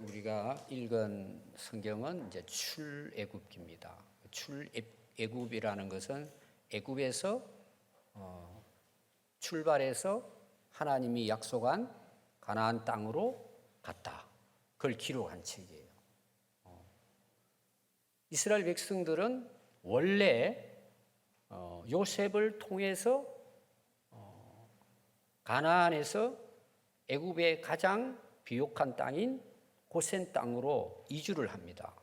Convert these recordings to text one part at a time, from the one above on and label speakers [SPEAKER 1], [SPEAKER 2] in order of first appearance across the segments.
[SPEAKER 1] 우리가 읽은 성경은 이제 출애굽기입니다. 출애굽이라는 것은 애굽에서 출발해서 하나님이 약속한 가나안 땅으로 갔다. 그걸 기록한 책이에요. 이스라엘 백성들은 원래 요셉을 통해서 가나안에서 애굽의 가장 비옥한 땅인 고센 땅으로 이주를 합니다.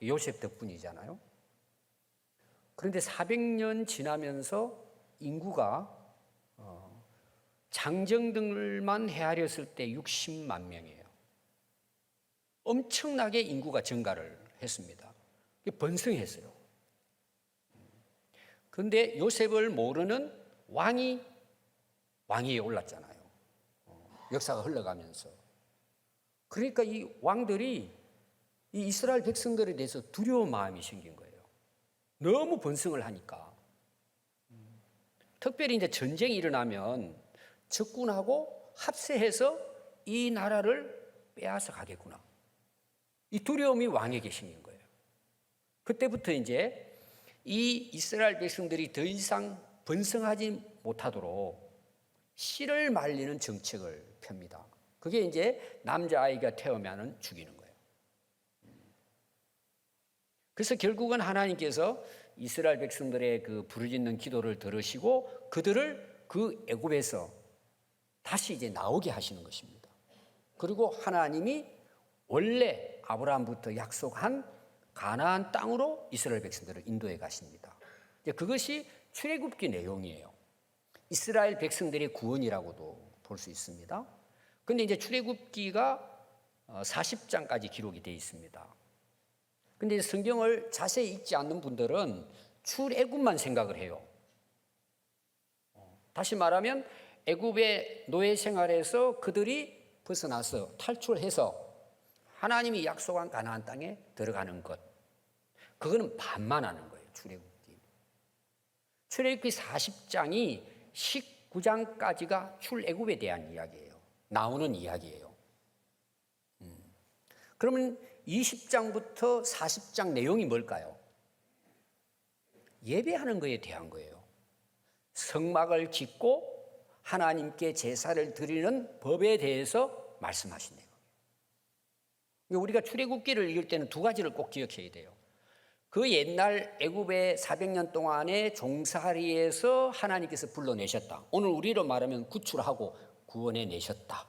[SPEAKER 1] 요셉 덕분이잖아요. 그런데 400년 지나면서 인구가 장정들만 헤아렸을 때 60만 명이에요. 엄청나게 인구가 증가를 했습니다. 번성했어요. 그런데 요셉을 모르는 왕이 왕위에 올랐잖아요. 역사가 흘러가면서. 그러니까 이 왕들이 이 이스라엘 백성들에 대해서 두려운 마음이 생긴 거예요. 너무 번성을 하니까. 특별히 이제 전쟁이 일어나면 적군하고 합세해서 이 나라를 빼앗아 가겠구나. 이 두려움이 왕에게 생긴 거예요. 그때부터 이제 이 이스라엘 백성들이 더 이상 번성하지 못하도록 씨를 말리는 정책을 펴니다. 그게 이제 남자아이가 태어나면 죽이는 거예요. 그래서 결국은 하나님께서 이스라엘 백성들의 그 부르짖는 기도를 들으시고 그들을 그 애굽에서 다시 이제 나오게 하시는 것입니다. 그리고 하나님이 원래 아브라함부터 약속한 가나안 땅으로 이스라엘 백성들을 인도해 가십니다. 이제 그것이 출애굽기 내용이에요. 이스라엘 백성들의 구원이라고도 볼 수 있습니다. 그런데 이제 출애굽기가 40장까지 기록이 되어 있습니다. 그런데 성경을 자세히 읽지 않는 분들은 출애굽만 생각을 해요. 다시 말하면 애굽의 노예 생활에서 그들이 벗어나서 탈출해서 하나님이 약속한 가나안 땅에 들어가는 것. 그거는 반만 하는 거예요. 출애굽기. 출애굽기 40장이 19장까지가 출애굽에 대한 이야기예요. 나오는 이야기예요. 그러면 20장부터 40장 내용이 뭘까요? 예배하는 것에 대한 거예요. 성막을 짓고 하나님께 제사를 드리는 법에 대해서 말씀하시네요. 우리가 출애굽기를 읽을 때는 두 가지를 꼭 기억해야 돼요. 그 옛날 애굽의 400년 동안의 종살이에서 하나님께서 불러내셨다. 오늘 우리로 말하면 구출하고 구원해 내셨다.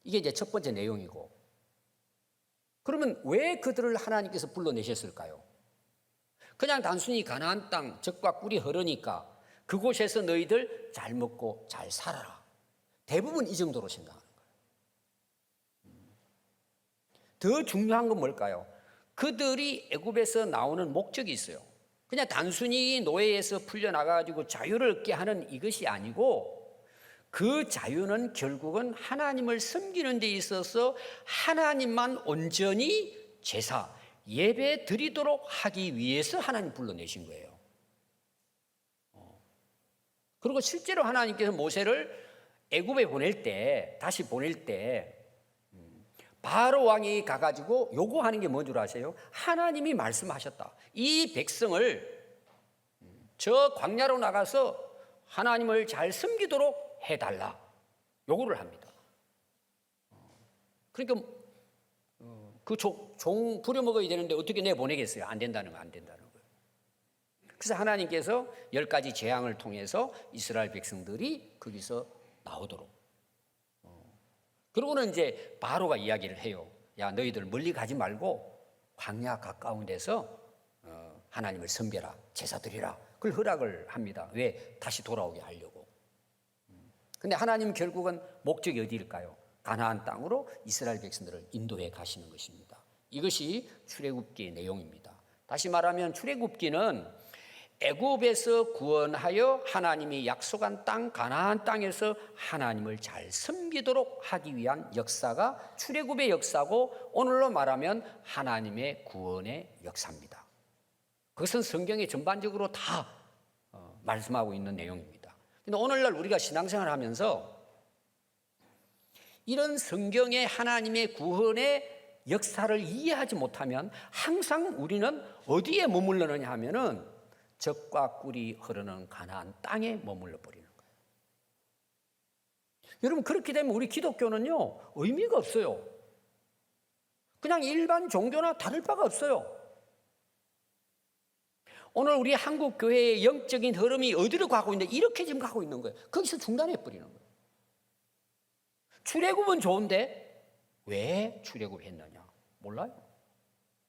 [SPEAKER 1] 이게 이제 첫 번째 내용이고. 그러면 왜 그들을 하나님께서 불러내셨을까요? 그냥 단순히 가나안 땅 젖과 꿀이 흐르니까 그곳에서 너희들 잘 먹고 잘 살아라. 대부분 이 정도로 생각하는 거예요. 더 중요한 건 뭘까요? 그들이 애굽에서 나오는 목적이 있어요. 그냥 단순히 노예에서 풀려나가지고 자유를 얻게 하는 이것이 아니고 그 자유는 결국은 하나님을 섬기는 데 있어서 하나님만 온전히 제사, 예배 드리도록 하기 위해서 하나님 불러내신 거예요. 그리고 실제로 하나님께서 모세를 애굽에 보낼 때, 다시 보낼 때 바로 왕이 가가지고 요구하는 게 뭔 줄 아세요? 하나님이 말씀하셨다. 이 백성을 저 광야로 나가서 하나님을 잘 섬기도록 해달라. 요구를 합니다. 그러니까 그 종 부려먹어야 되는데 어떻게 내보내겠어요? 안 된다는 거, 안 된다는 거예요. 그래서 하나님께서 10가지 재앙을 통해서 이스라엘 백성들이 거기서 나오도록. 그러고는 이제 바로가 이야기를 해요. 야, 너희들 멀리 가지 말고 광야 가까운 데서 하나님을 섬겨라, 제사 드리라. 그걸 허락을 합니다. 왜? 다시 돌아오게 하려고. 근데 하나님 결국은 목적이 어디일까요? 가나안 땅으로 이스라엘 백성들을 인도해 가시는 것입니다. 이것이 출애굽기의 내용입니다. 다시 말하면 출애굽기는 애굽에서 구원하여 하나님이 약속한 땅 가나안 땅에서 하나님을 잘 섬기도록 하기 위한 역사가 출애굽의 역사고 오늘로 말하면 하나님의 구원의 역사입니다. 그것은 성경에 전반적으로 다 말씀하고 있는 내용입니다. 근데 오늘날 우리가 신앙생활을 하면서 이런 성경의 하나님의 구원의 역사를 이해하지 못하면 항상 우리는 어디에 머물러느냐 하면은 젖과 꿀이 흐르는 가나안 땅에 머물러 버리는 거예요. 여러분, 그렇게 되면 우리 기독교는요, 의미가 없어요. 그냥 일반 종교나 다를 바가 없어요. 오늘 우리 한국 교회의 영적인 흐름이 어디로 가고 있는데 이렇게 지금 가고 있는 거예요. 거기서 중단해 버리는 거예요. 출애굽은 좋은데 왜 출애굽했느냐? 몰라요.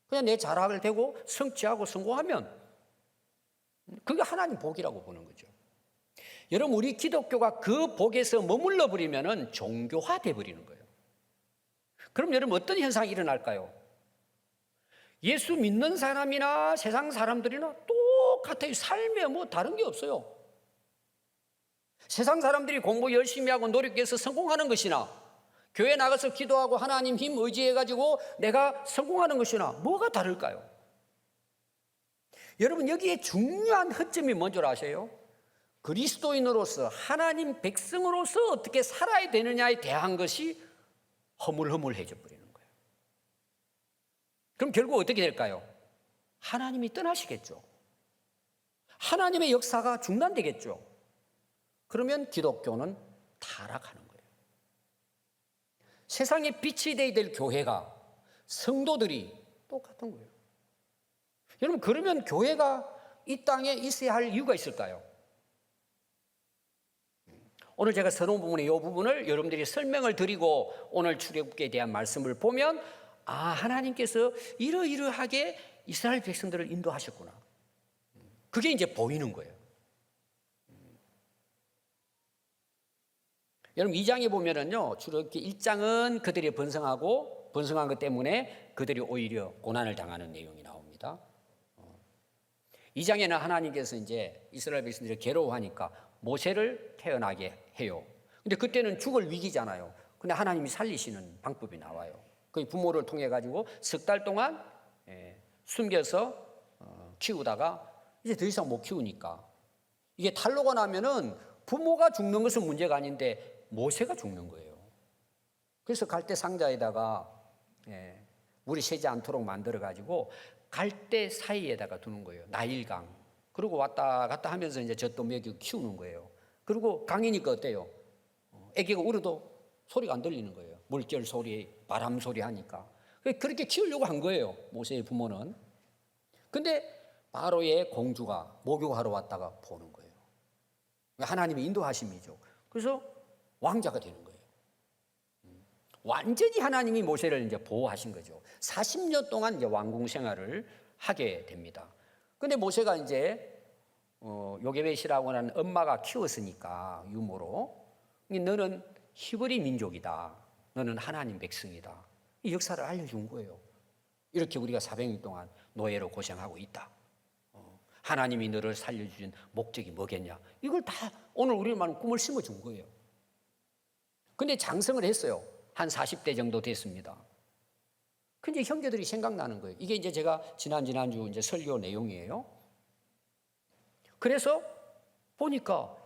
[SPEAKER 1] 그냥 내 자랑을 대고 성취하고 성공하면 그게 하나님 복이라고 보는 거죠. 여러분, 우리 기독교가 그 복에서 머물러 버리면은 종교화돼 버리는 거예요. 그럼 여러분, 어떤 현상이 일어날까요? 예수 믿는 사람이나 세상 사람들이나 똑같아요. 삶에 뭐 다른 게 없어요. 세상 사람들이 공부 열심히 하고 노력해서 성공하는 것이나 교회 나가서 기도하고 하나님 힘 의지해가지고 내가 성공하는 것이나 뭐가 다를까요? 여러분, 여기에 중요한 허점이 뭔 줄 아세요? 그리스도인으로서 하나님 백성으로서 어떻게 살아야 되느냐에 대한 것이 허물허물해져 버리는 거예요. 그럼 결국 어떻게 될까요? 하나님이 떠나시겠죠. 하나님의 역사가 중단되겠죠. 그러면 기독교는 타락하는 거예요. 세상에 빛이 되어야 될 교회가, 성도들이 똑같은 거예요. 여러분, 그러면 교회가 이 땅에 있어야 할 이유가 있을까요? 오늘 제가 서론 부분의 이 부분을 여러분들이 설명을 드리고 오늘 출애굽기에 대한 말씀을 보면 하나님께서 이러이러하게 이스라엘 백성들을 인도하셨구나. 그게 이제 보이는 거예요. 여러분, 2장에 보면은요, 출애굽기 1장은 그들이 번성한 것 때문에 그들이 오히려 고난을 당하는 내용이 나옵니다. 2장에는 하나님께서 이제 이스라엘 백성들이 괴로워하니까 모세를 태어나게 해요. 근데 그때는 죽을 위기잖아요. 근데 하나님이 살리시는 방법이 나와요. 그 부모를 통해 가지고 석 달 동안 숨겨서 키우다가 이제 더 이상 못 키우니까 이게 탈로가 나면은 부모가 죽는 것은 문제가 아닌데 모세가 죽는 거예요. 그래서 갈대 상자에다가 물이 새지 않도록 만들어 가지고 갈대 사이에다가 두는 거예요. 나일강. 그리고 왔다 갔다 하면서 이제 젖도 먹이고 키우는 거예요. 그리고 강이니까 어때요? 애기가 울어도 소리가 안 들리는 거예요. 물결 소리, 바람 소리 하니까. 그렇게 키우려고 한 거예요, 모세의 부모는. 근데 바로의 공주가 목욕하러 왔다가 보는 거예요. 하나님의 인도하심이죠. 그래서 왕자가 되는 거예요. 완전히 하나님이 모세를 이제 보호하신 거죠. 40년 동안 이제 왕궁 생활을 하게 됩니다. 근데 모세가 이제 요게벳이라고 하는 엄마가 키웠으니까 유모로 너는 히브리 민족이다. 너는 하나님 백성이다. 이 역사를 알려준 거예요. 이렇게 우리가 400년 동안 노예로 고생하고 있다. 하나님이 너를 살려주신 목적이 뭐겠냐. 이걸 다 오늘 우리만 꿈을 심어준 거예요. 근데 장성을 했어요. 한 40대 정도 됐습니다. 근데 형제들이 생각나는 거예요. 이게 이제 제가 지난주 이제 설교 내용이에요. 그래서 보니까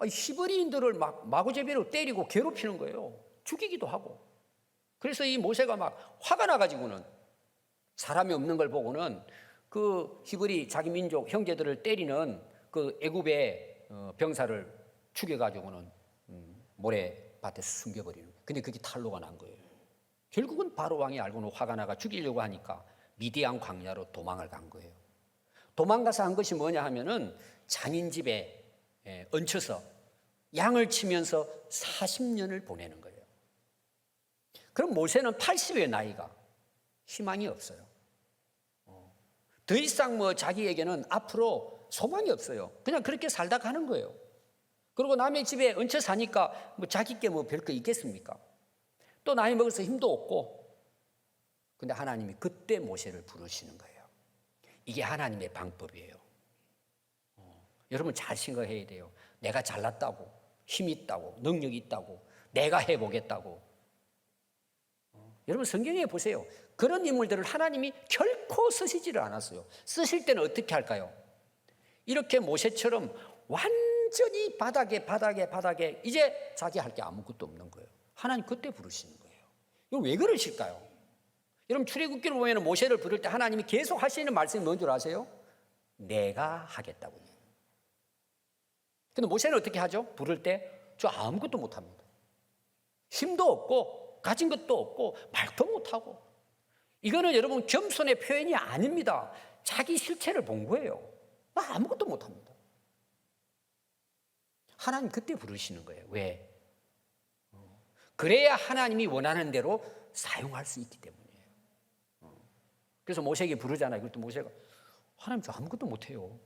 [SPEAKER 1] 히브리인들을 막 마구제비로 때리고 괴롭히는 거예요. 죽이기도 하고. 그래서 이 모세가 막 화가 나가지고는 사람이 없는 걸 보고는 그 히브리 자기 민족 형제들을 때리는 그 애굽의 병사를 죽여가지고는 모래밭에 숨겨버리는 거예요. 근데 그게 탈로가 난 거예요. 결국은 바로 왕이 알고는 화가 나가 죽이려고 하니까 미디안 광야로 도망을 간 거예요. 도망가서 한 것이 뭐냐 하면은 장인 집에 얹혀서 양을 치면서 40년을 보내는 거예요. 그럼 모세는 80의 나이가 희망이 없어요. 더 이상 뭐 자기에게는 앞으로 소망이 없어요. 그냥 그렇게 살다 가는 거예요. 그리고 남의 집에 얹혀 사니까 뭐 자기께 뭐 별 거 있겠습니까? 또 나이 먹어서 힘도 없고. 근데 하나님이 그때 모세를 부르시는 거예요. 이게 하나님의 방법이에요. 여러분 잘 생각해야 돼요. 내가 잘났다고, 힘 있다고, 능력이 있다고, 내가 해보겠다고. 여러분 성경에 보세요. 그런 인물들을 하나님이 결코 쓰시지를 않았어요. 쓰실 때는 어떻게 할까요? 이렇게 모세처럼 완전히 바닥에 이제 자기 할 게 아무것도 없는 거예요. 하나님 그때 부르시는 거예요. 이거 왜 그러실까요? 여러분 출애굽기를 보면 모세를 부를 때 하나님이 계속 하시는 말씀이 뭔 줄 아세요? 내가 하겠다고. 근데 모세는 어떻게 하죠? 부를 때 저 아무것도 못합니다. 힘도 없고 가진 것도 없고 말도 못하고. 이거는 여러분 겸손의 표현이 아닙니다. 자기 실체를 본 거예요. 나 아무것도 못합니다. 하나님 그때 부르시는 거예요. 왜? 그래야 하나님이 원하는 대로 사용할 수 있기 때문이에요. 그래서 모세에게 부르잖아요. 그때 모세가 하나님 저 아무것도 못해요.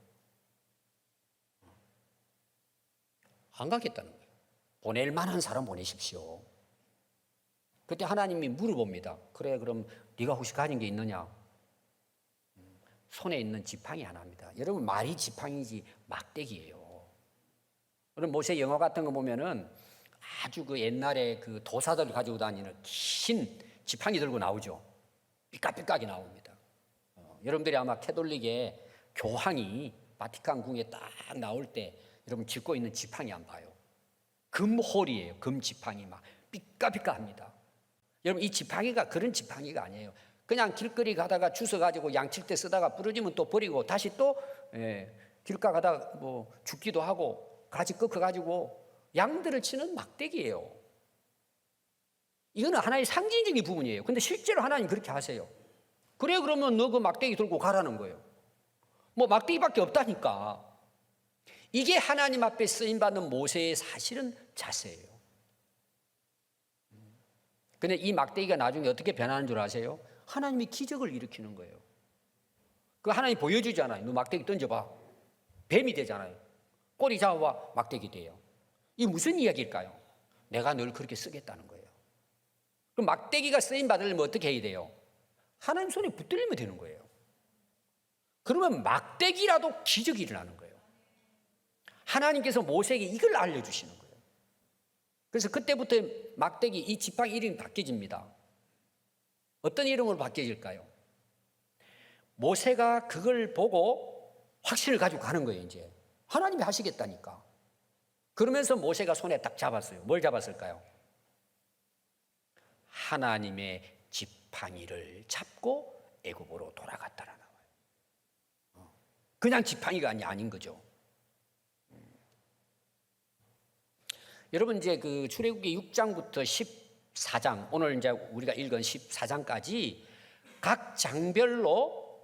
[SPEAKER 1] 안 가겠다는 거예요. 보낼 만한 사람 보내십시오. 그때 하나님이 물어봅니다. 그래 그럼 네가 혹시 가진 게 있느냐? 손에 있는 지팡이 하나입니다. 여러분 말이 지팡이지 막대기예요. 그럼 모세 영화 같은 거 보면은 아주 그 옛날에 그 도사들 가지고 다니는 긴 지팡이 들고 나오죠. 삐까삐까하게 나옵니다. 여러분들이 아마 캐톨릭의 교황이 바티칸 궁에 딱 나올 때 여러분 짚고 있는 지팡이 안 봐요. 금홀이에요. 금 지팡이 막 삐까삐까합니다. 여러분 이 지팡이가 그런 지팡이가 아니에요. 그냥 길거리 가다가 주워가지고 양칠 때 쓰다가 부러지면 또 버리고 다시 또 길가 가다가 뭐 죽기도 하고 가지 꺾어가지고 양들을 치는 막대기예요. 이거는 하나의 상징적인 부분이에요. 근데 실제로 하나님 그렇게 하세요. 그래 그러면 너 그 막대기 들고 가라는 거예요. 뭐 막대기밖에 없다니까. 이게 하나님 앞에 쓰임받는 모세의 사실은 자세예요. 근데 이 막대기가 나중에 어떻게 변하는 줄 아세요? 하나님이 기적을 일으키는 거예요. 그 하나님 보여주잖아요. 너 막대기 던져봐. 뱀이 되잖아요. 꼬리 잡아봐. 막대기 돼요. 이 무슨 이야기일까요? 내가 널 그렇게 쓰겠다는 거예요. 그럼 막대기가 쓰임받으려면 어떻게 해야 돼요? 하나님 손에 붙들리면 되는 거예요. 그러면 막대기라도 기적이 일어나는 거예요. 하나님께서 모세에게 이걸 알려주시는 거예요. 그래서 그때부터 막대기 이 지팡이 이름이 바뀌어집니다. 어떤 이름으로 바뀌어질까요? 모세가 그걸 보고 확신을 가지고 가는 거예요. 이제 하나님이 하시겠다니까. 그러면서 모세가 손에 딱 잡았어요. 뭘 잡았을까요? 하나님의 지팡이를 잡고 애굽으로 돌아갔다라 나와요. 그냥 지팡이가 아닌 거죠. 여러분 이제 그 출애굽기 6장부터 14장 오늘 이제 우리가 읽은 14장까지 각 장별로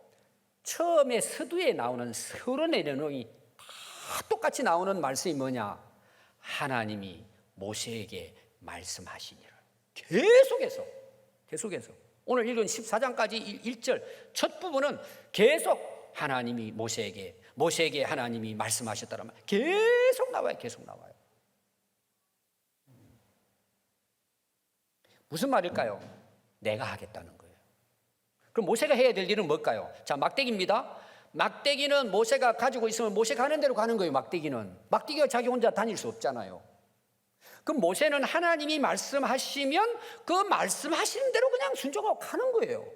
[SPEAKER 1] 처음에 서두에 나오는 서론의 내용이 다 똑같이 나오는 말씀이 뭐냐? 하나님이 모세에게 말씀하시니라. 계속해서 오늘 읽은 14장까지 1절 첫 부분은 계속 하나님이 모세에게 하나님이 말씀하셨다라면 계속 나와요. 무슨 말일까요? 내가 하겠다는 거예요. 그럼 모세가 해야 될 일은 뭘까요? 자, 막대기입니다. 막대기는 모세가 가지고 있으면 모세가 가는 대로 가는 거예요. 막대기가 자기 혼자 다닐 수 없잖아요. 그럼 모세는 하나님이 말씀하시면 그 말씀하시는 대로 그냥 순종하고 가는 거예요.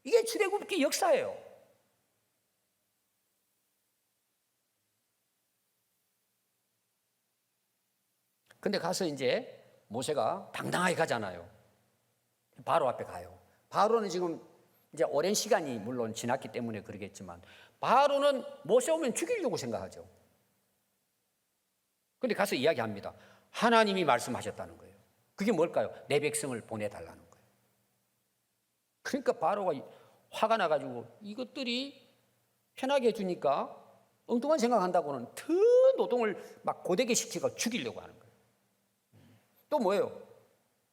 [SPEAKER 1] 이게 출애굽기 역사예요. 근데 가서 이제 모세가 당당하게 가잖아요. 바로 앞에 가요. 바로는 지금 이제 오랜 시간이 물론 지났기 때문에 그러겠지만 바로는 모세 오면 죽이려고 생각하죠. 근데 가서 이야기합니다. 하나님이 말씀하셨다는 거예요. 그게 뭘까요? 내 백성을 보내달라는 거예요. 그러니까 바로가 화가 나가지고 이것들이 편하게 해주니까 엉뚱한 생각한다고는 더 노동을 막 고되게 시키고 죽이려고 하는 거예요. 또 뭐예요?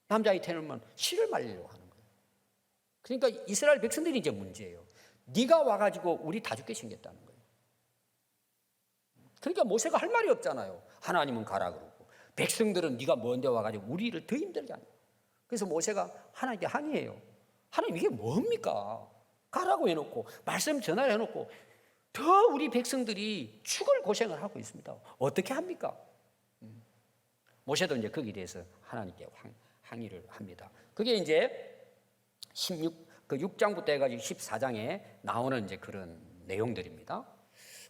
[SPEAKER 1] 남자한테는 씨를 말리려고 하는 거예요. 그러니까 이스라엘 백성들이 이제 문제예요. 네가 와가지고 우리 다 죽게 생겼다는 거예요. 그러니까 모세가 할 말이 없잖아요. 하나님은 가라 그러고 백성들은 네가 먼데 와가지고 우리를 더 힘들게 하는 거예요. 그래서 모세가 하나님께 항의해요. 하나님 이게 뭡니까? 가라고 해놓고 말씀 전하려 해놓고 더 우리 백성들이 죽을 고생을 하고 있습니다. 어떻게 합니까? 모세도 이제 거기에 대해서 하나님께 항의를 합니다. 그게 이제 6장부터 해가지고 14장에 나오는 이제 그런 내용들입니다.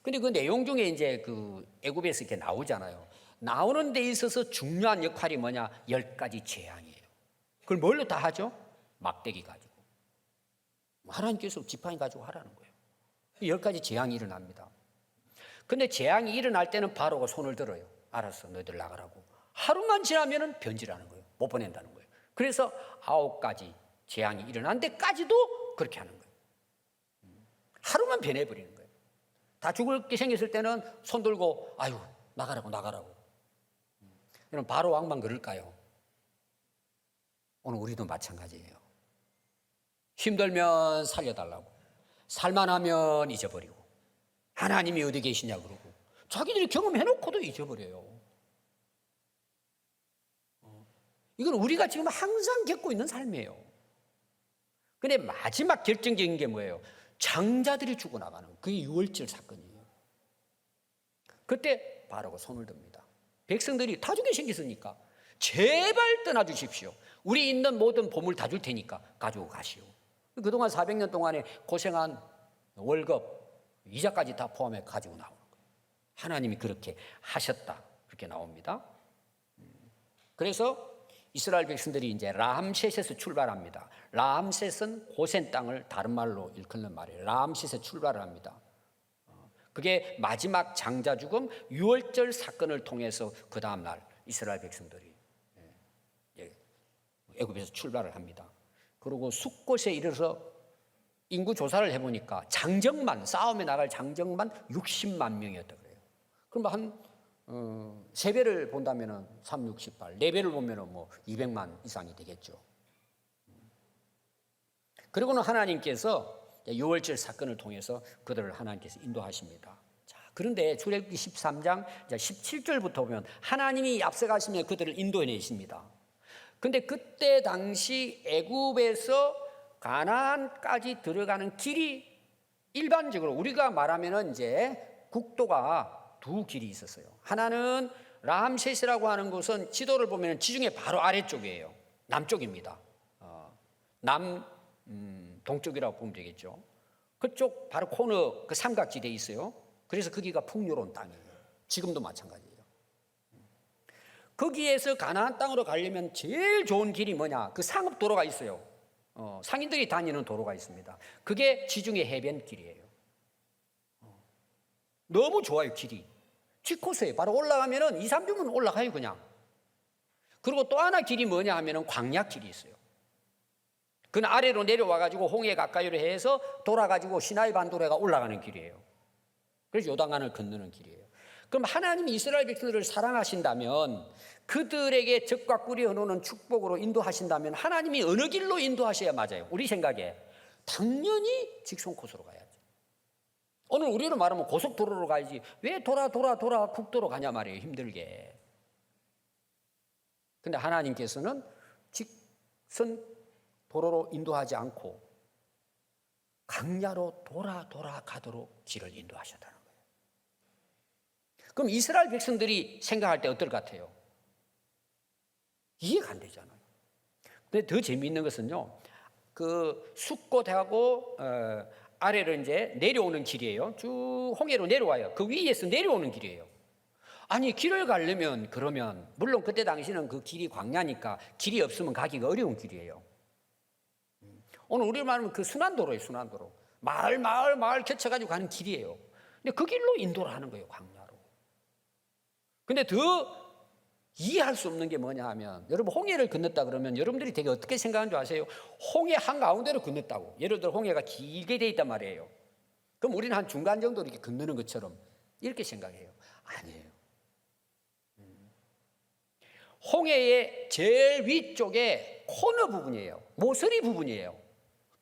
[SPEAKER 1] 근데 그 내용 중에 이제 그 애굽에서 이렇게 나오잖아요. 나오는 데 있어서 중요한 역할이 뭐냐? 10가지 재앙이에요. 그걸 뭘로 다 하죠? 막대기 가지고. 하나님께서 지팡이 가지고 하라는 거예요. 10가지 재앙이 일어납니다. 근데 재앙이 일어날 때는 바로가 손을 들어요. 알았어, 너희들 나가라고. 하루만 지나면은 변질하는 거예요. 못 보낸다는 거예요. 그래서 9가지 재앙이 일어난 데까지도 그렇게 하는 거예요. 하루만 변해버리는 거예요. 다 죽을 게 생겼을 때는 손 들고 아유 나가라고. 여러분 바로 왕만 그럴까요? 오늘 우리도 마찬가지예요. 힘들면 살려달라고, 살만하면 잊어버리고, 하나님이 어디 계시냐 그러고, 자기들이 경험해놓고도 잊어버려요. 이건 우리가 지금 항상 겪고 있는 삶이에요. 근데 마지막 결정적인 게 뭐예요? 장자들이 죽어나가는, 그게 유월절 사건이에요. 그때 바로가 손을 듭니다. 백성들이 다 죽게 생겼으니까 제발 떠나주십시오. 우리 있는 모든 보물 다 줄 테니까 가지고 가시오. 그동안 400년 동안에 고생한 월급, 이자까지 다 포함해 가지고 나오는 거예요. 하나님이 그렇게 하셨다, 그렇게 나옵니다. 그래서 이스라엘 백성들이 이제 라암셋에서 출발합니다. 라암셋은 고센 땅을 다른 말로 일컫는 말이에요. 라암셋에 출발을 합니다. 그게 마지막 장자 죽음 유월절 사건을 통해서 그 다음 날 이스라엘 백성들이 애굽에서 출발을 합니다. 그리고 숫곳에 이르러서 인구 조사를 해보니까 장정만, 싸움에 나갈 장정만 60만 명이었다 그래요. 그럼 한 3배를 본다면 3, 68, 4배를 보면 뭐 200만 이상이 되겠죠. 그리고는 하나님께서 유월절 사건을 통해서 그들을 하나님께서 인도하십니다. 자, 그런데 출애굽기 13장 17절부터 보면 하나님이 앞서가시며 그들을 인도해내십니다. 근데 그때 당시 애굽에서 가나안까지 들어가는 길이 일반적으로 우리가 말하면은 이제 국도가 두 길이 있었어요. 하나는 라암셋이라고 하는 곳은 지도를 보면 지중해 바로 아래쪽이에요. 남쪽입니다. 동쪽이라고 보면 되겠죠. 그쪽 바로 코너 그 삼각지대에 있어요. 그래서 거기가 풍요로운 땅이에요. 지금도 마찬가지예요. 거기에서 가나안 땅으로 가려면 제일 좋은 길이 뭐냐? 그 상업도로가 있어요. 상인들이 다니는 도로가 있습니다. 그게 지중해 해변 길이에요. 너무 좋아요, 길이. G코스에 바로 올라가면은 2, 3주면 올라가요, 그냥. 그리고 또 하나 길이 뭐냐 하면은 광야길이 있어요. 그는 아래로 내려와가지고 홍해 가까이로 해서 돌아가지고 시나이 반도로가 올라가는 길이에요. 그래서 요단강을 건너는 길이에요. 그럼 하나님이 이스라엘 백성들을 사랑하신다면 그들에게 적과 꿀이 흐르는 축복으로 인도하신다면 하나님이 어느 길로 인도하셔야 맞아요? 우리 생각에 당연히 직선 코스로 가야죠. 오늘 우리로 말하면 고속도로로 가야지 왜 돌아 국도로 가냐 말이에요. 힘들게. 근데 하나님께서는 직선 도로로 인도하지 않고 강야로 돌아 가도록 길을 인도하셨다는 거예요. 그럼 이스라엘 백성들이 생각할 때 어떨 것 같아요? 이해가 안 되잖아요. 근데 더 재미있는 것은요, 그 숫곳하고 아래로 이제 내려오는 길이에요. 쭉 홍해로 내려와요. 그 위에서 내려오는 길이에요. 아니, 길을 가려면 그러면 물론 그때 당시는 그 길이 광야니까 길이 없으면 가기가 어려운 길이에요. 오늘 우리로 말하면 그 순환도로예요, 순환도로. 마을 겹쳐가지고 가는 길이에요. 근데 그 길로 인도를 하는 거예요, 광야로. 근데 더 이해할 수 없는 게 뭐냐 하면, 여러분 홍해를 건넜다 그러면 여러분들이 되게 어떻게 생각하는 줄 아세요? 홍해 한가운데로 건넜다고. 예를 들어 홍해가 길게 돼 있단 말이에요. 그럼 우리는 한 중간 정도 이렇게 건너는 것처럼 이렇게 생각해요. 아니에요. 홍해의 제일 위쪽에 코너 부분이에요. 모서리 부분이에요.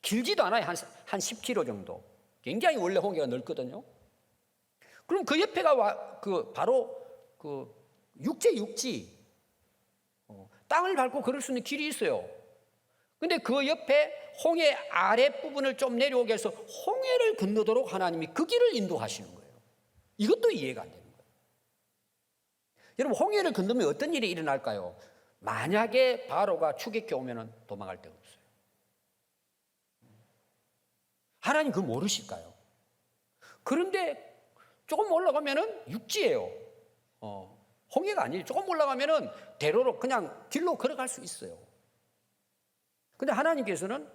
[SPEAKER 1] 길지도 않아요. 한 10km 정도. 굉장히 원래 홍해가 넓거든요. 그럼 그 옆에가 바로 육지. 땅을 밟고 걸을 수 있는 길이 있어요. 근데 그 옆에 홍해 아랫부분을 좀 내려오게 해서 홍해를 건너도록 하나님이 그 길을 인도하시는 거예요. 이것도 이해가 안 되는 거예요. 여러분, 홍해를 건너면 어떤 일이 일어날까요? 만약에 바로가 추격해 오면 도망갈 데가 없어요. 하나님 그거 모르실까요? 그런데 조금 올라가면은 육지예요. 홍해가 아니에요. 조금 올라가면은 대로로 그냥 길로 걸어갈 수 있어요. 근데 하나님께서는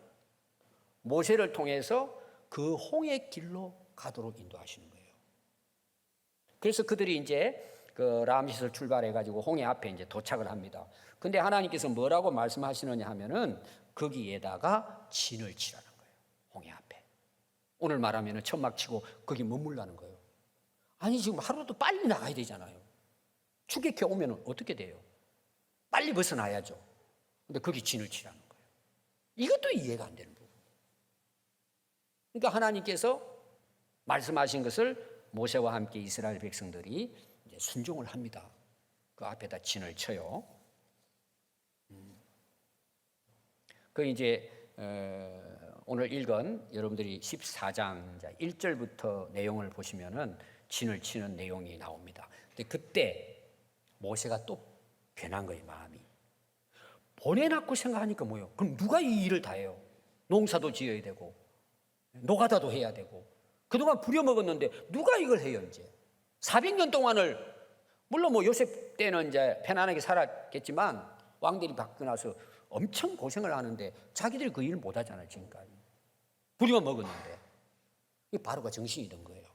[SPEAKER 1] 모세를 통해서 그 홍해 길로 가도록 인도하시는 거예요. 그래서 그들이 이제 그 라암시스를 출발해 가지고 홍해 앞에 이제 도착을 합니다. 근데 하나님께서 뭐라고 말씀하시느냐 하면은 거기에다가 진을 치라는 거예요. 홍해 앞에. 오늘 말하면은 천막 치고 거기 머물라는 거예요. 아니 지금 하루도 빨리 나가야 되잖아요. 추격해 오면은 어떻게 돼요? 빨리 벗어나야죠. 근데 거기 진을 치라는 거예요. 이것도 이해가 안 되는 부분. 그러니까 하나님께서 말씀하신 것을 모세와 함께 이스라엘 백성들이 이제 순종을 합니다. 그 앞에다 진을 쳐요. 그 이제 오늘 읽은 여러분들이 14장 1절부터 내용을 보시면은 진을 치는 내용이 나옵니다. 근데 그때 모세가 또 변한 거예요, 마음이. 보내놨고 생각하니까 뭐예요? 그럼 누가 이 일을 다 해요? 농사도 지어야 되고 노가다도 해야 되고 그동안 부려먹었는데 누가 이걸 해요 이제? 400년 동안을 물론 뭐 요셉 때는 이제 편안하게 살았겠지만 왕들이 바뀌고 나서 엄청 고생을 하는데 자기들이 그 일을 못 하잖아요 지금까지. 부려먹었는데 이 바로가 정신이 든 거예요.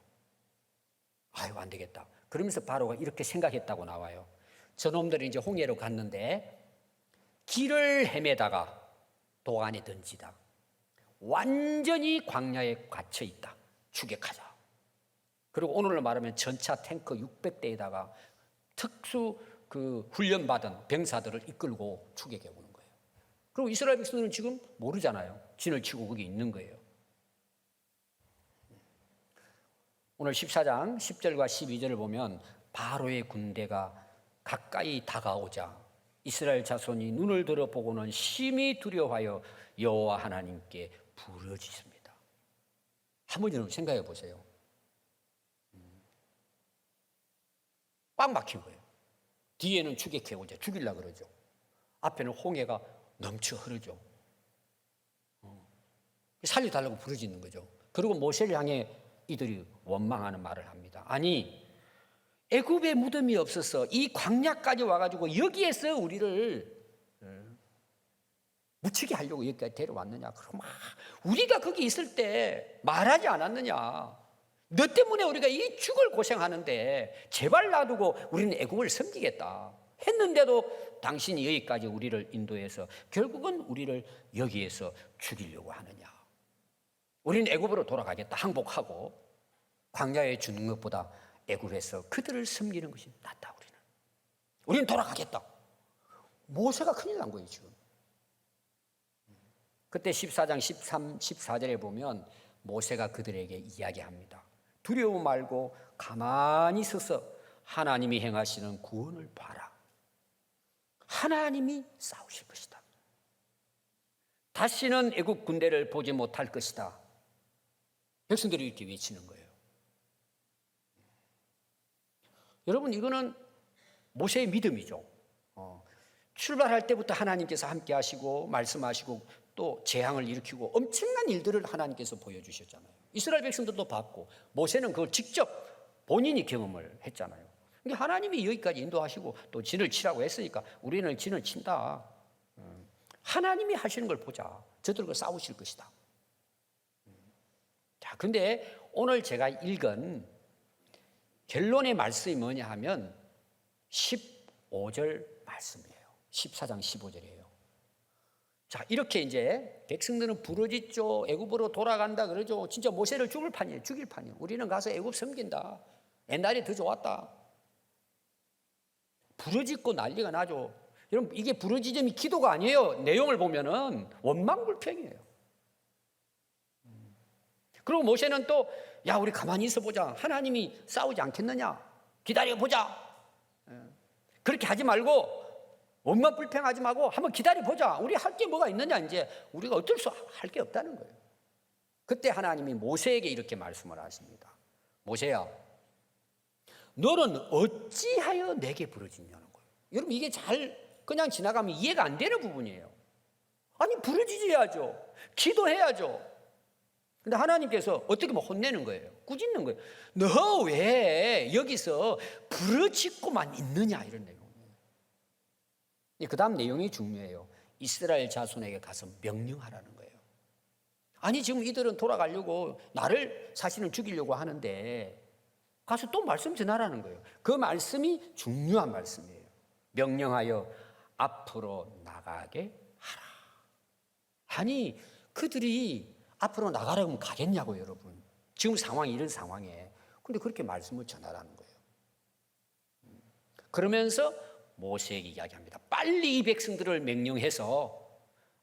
[SPEAKER 1] 아유 안 되겠다. 그러면서 바로가 이렇게 생각했다고 나와요. 저놈들이 이제 홍해로 갔는데 길을 헤매다가 도안에 던지다. 완전히 광야에 갇혀 있다. 추격하자. 그리고 오늘로 말하면 전차 탱크 600대에다가 특수 그 훈련받은 병사들을 이끌고 추격해 오는 거예요. 그리고 이스라엘 백성들은 지금 모르잖아요. 진을 치고 거기 있는 거예요. 오늘 14장 10절과 12절을 보면 바로의 군대가 가까이 다가오자 이스라엘 자손이 눈을 들어보고는 심히 두려워하여 여호와 하나님께 부르짖습니다. 한번 여러분 생각해 보세요. 꽉 막힌 거예요. 뒤에는 추격해 오자 죽이려고 그러죠. 앞에는 홍해가 넘쳐 흐르죠. 살려달라고 부르짖는 거죠. 그리고 모세를 향해 이들이 원망하는 말을 합니다. 아니 애굽에 무덤이 없어서 이 광야까지 와가지고 여기에서 우리를 묻히게 하려고 여기까지 데려왔느냐? 그럼 우리가 거기 있을 때 말하지 않았느냐? 너 때문에 우리가 이 죽을 고생하는데 제발 놔두고 우리는 애굽을 섬기겠다 했는데도 당신이 여기까지 우리를 인도해서 결국은 우리를 여기에서 죽이려고 하느냐? 우리는 애굽으로 돌아가겠다 항복하고 광야에 죽는 것보다 애굽에서 그들을 섬기는 것이 낫다. 우리는 돌아가겠다. 모세가 큰일 난 거예요 지금. 그때 14장 13, 14절에 보면 모세가 그들에게 이야기합니다. 두려움 말고 가만히 서서 하나님이 행하시는 구원을 봐라. 하나님이 싸우실 것이다. 다시는 애국 군대를 보지 못할 것이다. 백성들이 이렇게 외치는 거예요. 여러분 이거는 모세의 믿음이죠. 출발할 때부터 하나님께서 함께 하시고 말씀하시고 또 재앙을 일으키고 엄청난 일들을 하나님께서 보여주셨잖아요. 이스라엘 백성들도 봤고 모세는 그걸 직접 본인이 경험을 했잖아요. 그러니까 하나님이 여기까지 인도하시고 또 진을 치라고 했으니까 우리는 진을 친다. 하나님이 하시는 걸 보자. 저들과 싸우실 것이다. 자, 근데 오늘 제가 읽은 결론의 말씀이 뭐냐 하면 15절 말씀이에요. 14장 15절이에요. 자, 이렇게 이제 백성들은 부르짖죠. 애굽으로 돌아간다 그러죠. 진짜 모세를 죽일 판이에요. 죽일 판이에요. 우리는 가서 애굽 섬긴다. 옛날이 더 좋았다. 부르짖고 난리가 나죠. 여러분 이게 부르짖음이 기도가 아니에요. 내용을 보면은 원망불평이에요. 그리고 모세는 또 야 우리 가만히 있어 보자. 하나님이 싸우지 않겠느냐. 기다려 보자. 그렇게 하지 말고 원망불평하지 말고 한번 기다려 보자. 우리 할 게 뭐가 있느냐. 이제 우리가 어쩔 수 할 게 없다는 거예요. 그때 하나님이 모세에게 이렇게 말씀을 하십니다. 모세야, 너는 어찌하여 내게 부르짖냐는 거예요. 여러분 이게 잘 그냥 지나가면 이해가 안 되는 부분이에요. 아니 부르짖어야죠. 기도해야죠. 근데 하나님께서 어떻게 뭐 혼내는 거예요. 꾸짖는 거예요. 너 왜 여기서 부르짖고만 있느냐 이런 내용이에요. 그 다음 내용이 중요해요. 이스라엘 자손에게 가서 명령하라는 거예요. 아니 지금 이들은 돌아가려고 나를 사실은 죽이려고 하는데 가서 또 말씀 전하라는 거예요. 그 말씀이 중요한 말씀이에요. 명령하여 앞으로 나가게 하라. 아니 그들이 앞으로 나가라고 하면 가겠냐고요, 여러분. 지금 상황이 이런 상황에. 근데 그렇게 말씀을 전하라는 거예요. 그러면서 모세에게 이야기합니다. 빨리 이 백성들을 명령해서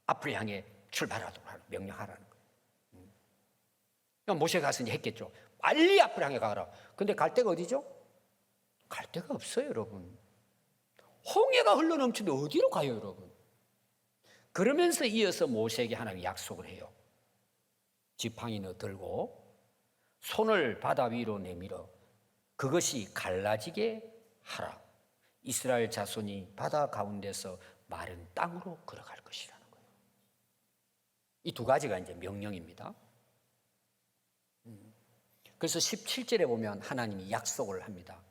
[SPEAKER 1] 앞을 향해 출발하도록 명령하라는 거예요. 모세가 가서 이제 했겠죠. 빨리 앞을 향해 가라. 근데 갈 데가 어디죠? 갈 데가 없어요, 여러분. 홍해가 흘러넘치는데 어디로 가요, 여러분? 그러면서 이어서 모세에게 하나님이 약속을 해요. 지팡이 너 들고 손을 바다 위로 내밀어 그것이 갈라지게 하라. 이스라엘 자손이 바다 가운데서 마른 땅으로 걸어갈 것이라는 거예요. 이 두 가지가 이제 명령입니다. 그래서 17절에 보면 하나님이 약속을 합니다.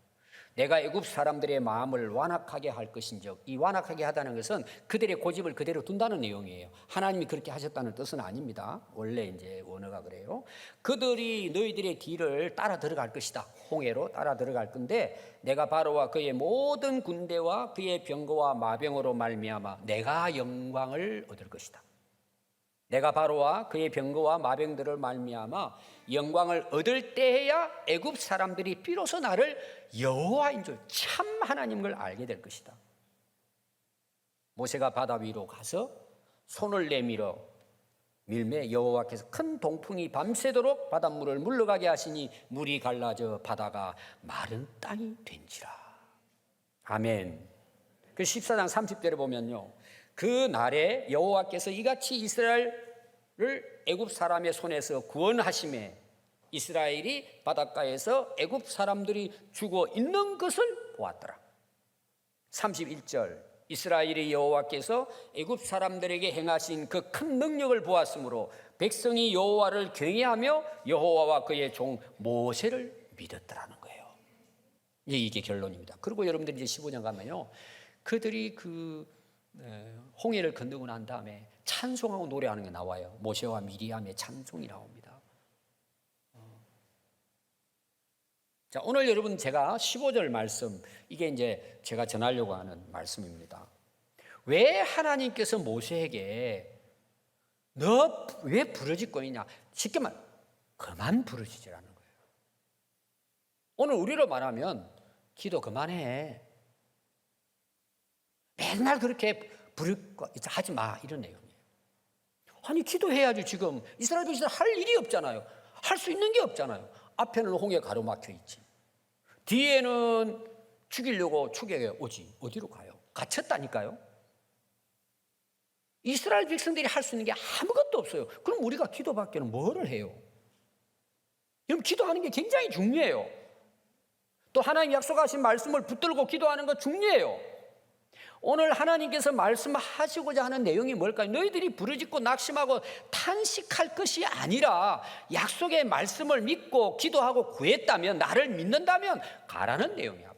[SPEAKER 1] 내가 애굽 사람들의 마음을 완악하게 할 것인즉, 이 완악하게 하다는 것은 그들의 고집을 그대로 둔다는 내용이에요. 하나님이 그렇게 하셨다는 뜻은 아닙니다. 원래 이제 원어가 그래요. 그들이 너희들의 뒤를 따라 들어갈 것이다. 홍해로 따라 들어갈 건데 내가 바로와 그의 모든 군대와 그의 병거와 마병으로 말미암아 내가 영광을 얻을 것이다. 내가 바로와 그의 병거와 마병들을 말미암아 영광을 얻을 때에야 애굽 사람들이 비로소 나를 여호와인 줄 참 하나님인 걸 알게 될 것이다. 모세가 바다 위로 가서 손을 내밀어 밀매 여호와께서 큰 동풍이 밤새도록 바닷물을 물러가게 하시니 물이 갈라져 바다가 마른 땅이 된지라. 아멘. 그 14장 30절에 보면요, 그 날에 여호와께서 이같이 이스라엘을 애굽 사람의 손에서 구원하심에 이스라엘이 바닷가에서 애굽 사람들이 죽어 있는 것을 보았더라. 31절 이스라엘의 여호와께서 애굽 사람들에게 행하신 그 큰 능력을 보았으므로 백성이 여호와를 경외하며 여호와와 그의 종 모세를 믿었더라는 거예요. 이게 결론입니다. 그리고 여러분들이 이제 15장 가면요, 그들이 그 홍해를 건너고 난 다음에 찬송하고 노래하는 게 나와요. 모세와 미리암의 찬송이 나옵니다. 자, 오늘 여러분 제가 15절 말씀, 이게 이제 제가 전하려고 하는 말씀입니다. 왜 하나님께서 모세에게 너 왜 부르짖고 있냐? 쉽게 말, 그만 부르짖으라는 거예요. 오늘 우리로 말하면 기도 그만해. 맨날 그렇게 부르고 하지 마, 이런 내용이에요. 아니 기도해야지. 지금 이스라엘 백성들 할 일이 없잖아요. 할 수 있는 게 없잖아요. 앞에는 홍해 가로막혀 있지, 뒤에는 죽이려고 추격해 오지. 어디로 가요? 갇혔다니까요. 이스라엘 백성들이 할 수 있는 게 아무것도 없어요. 그럼 우리가 기도밖에는 뭐를 해요? 여러분, 기도하는 게 굉장히 중요해요. 또 하나님 약속하신 말씀을 붙들고 기도하는 거 중요해요. 오늘 하나님께서 말씀하시고자 하는 내용이 뭘까요? 너희들이 부르짖고 낙심하고 탄식할 것이 아니라 약속의 말씀을 믿고 기도하고 구했다면, 나를 믿는다면 가라는 내용이야.